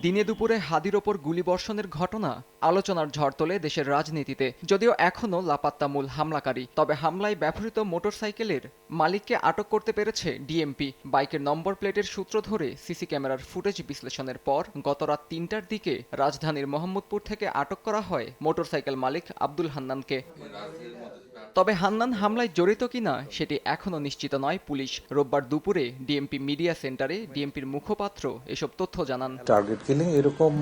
দিনে দুপুরে হাদির ওপর গুলিবর্ষণের ঘটনা আলোচনার ঝড় তোলে দেশের রাজনীতিতে। যদিও এখনও লাপাত্তা মূল হামলাকারী, তবে হামলায় ব্যবহৃত মোটরসাইকেলের মালিককে আটক করতে পেরেছে ডিএমপি। বাইকের নম্বর প্লেটের সূত্র ধরে সিসি ক্যামেরার ফুটেজ বিশ্লেষণের পর গত রাত ৩টার দিকে রাজধানীর মোহাম্মদপুর থেকে আটক করা হয় মোটরসাইকেল মালিক আব্দুল হান্নানকে। তবে হান্নান হামলায় জড়িত কিনা সেটি এখনও নিশ্চিত নয় পুলিশ। রোববার দুপুরে ডিএমপি মিডিয়া সেন্টারে ডিএমপির মুখপাত্র এসব তথ্য জানান। টার্গেট কিলিং এরকম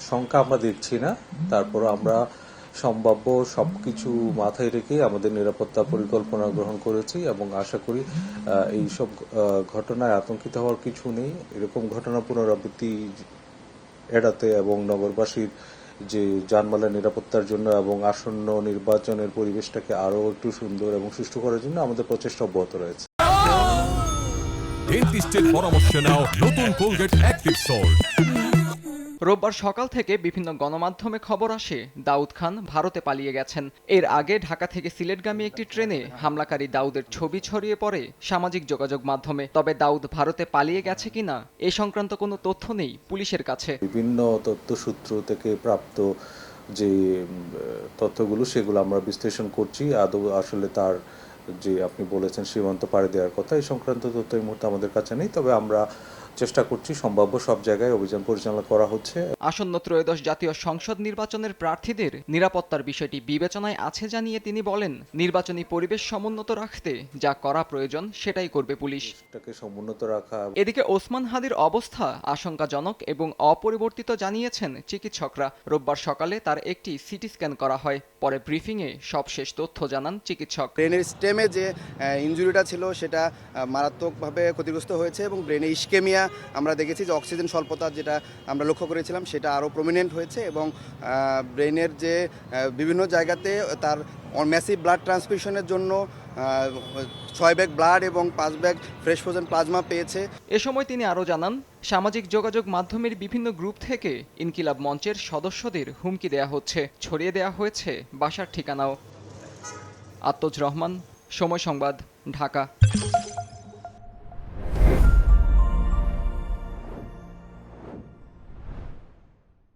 সংখ্যা আমরা দেখছি না, তারপর আমরা সম্ভাব্য সবকিছু মাথায় রেখে আমাদের নিরাপত্তা পরিকল্পনা গ্রহণ করেছি এবং আশা করি এইসব ঘটনায় আতঙ্কিত হওয়ার কিছু নেই। এরকম ঘটনা পুনরাবৃত্তি এড়াতে এবং নগরবাসীর যে জানমালের নিরাপত্তার জন্য এবং আসন্ন নির্বাচনের পরিবেশটাকে আরো একটু সুন্দর এবং সুষ্ঠু করার জন্য আমাদের প্রচেষ্টা অব্যাহত রয়েছে। ডেন্টিস্টের পরামর্শ নাও নতুন কোলগেট অ্যাক্টিভ সল্ট। রোববার সকাল থেকে বিভিন্ন গণমাধ্যমে খবর আসে দাউদ খান ভারতে পালিয়ে গেছেন। এর আগে ঢাকা থেকে সিলেটগামী একটি ট্রেনে হামলাকারী দাউদের ছবি ছড়িয়ে পড়ে সামাজিক যোগাযোগ মাধ্যমে। তবে দাউদ ভারতে পালিয়ে গেছে কিনা এ সংক্রান্ত কোনো তথ্য নেই পুলিশের কাছে। বিভিন্ন তথ্যসূত্র থেকে প্রাপ্ত যে তথ্যগুলো সেগুলো আমরা বিশ্লেষণ করছি। আদৌ আসলে তার যে আপনি বলেছেন সীমান্ত পাড়ি দেওয়ার কথা, এই সংক্রান্ত তথ্য এই মুহূর্তে আমাদের কাছে নেই, তবে আমরা চেষ্টা করছি, সম্ভাব্য সব জায়গায় অভিযান পরিচালনা করা হচ্ছে। আসন্ন ত্রয়োদশ জাতীয় সংসদ নির্বাচনের প্রার্থীদের নিরাপত্তার বিষয়টি বিবেচনায় আছে জানিয়ে তিনি বলেন, নির্বাচনী পরিবেশ সমুন্নত রাখতে যা করা প্রয়োজন সেটাই করবে পুলিশ। সমুন্নত রাখা। এদিকে ওসমান হাদির অবস্থা আশঙ্কাজনক এবং অপরিবর্তিত জানিয়েছেন চিকিৎসকরা। রোববার সকালে তার একটি সিটি স্ক্যান করা হয়। পরে ব্রিফিংয়ে সবশেষ তথ্য জানান চিকিৎসক। ব্রেনের স্টেমে যে ইনজুরিটা ছিল সেটা মারাত্মকভাবে ক্ষতিগ্রস্ত হয়েছে এবং ব্রেনে ইস্কেমিয়া আমরা দেখেছি যে অক্সিজেন স্বল্পতা যেটা আমরা লক্ষ্য করেছিলাম সেটা আরও প্রমিনেন্ট হয়েছে এবং ব্রেনের যে বিভিন্ন জায়গাতে তার ম্যাসিভ ব্লাড ট্রান্সফিউশনের জন্য 6 ব্যাগ ব্লাড এবং 5 ব্যাগ ফ্রেশ ফ্রোজেন প্লাজমা পেয়েছে। এ সময় তিনি আরও জানান, সামাজিক যোগাযোগ মাধ্যমের বিভিন্ন গ্রুপ থেকে ইনকিলাব মঞ্চের সদস্যদের হুমকি দেয়া হচ্ছে, ছড়িয়ে দেয়া হয়েছে বাসার ঠিকানাও। আত্তজ রহমান, সময় সংবাদ, ঢাকা।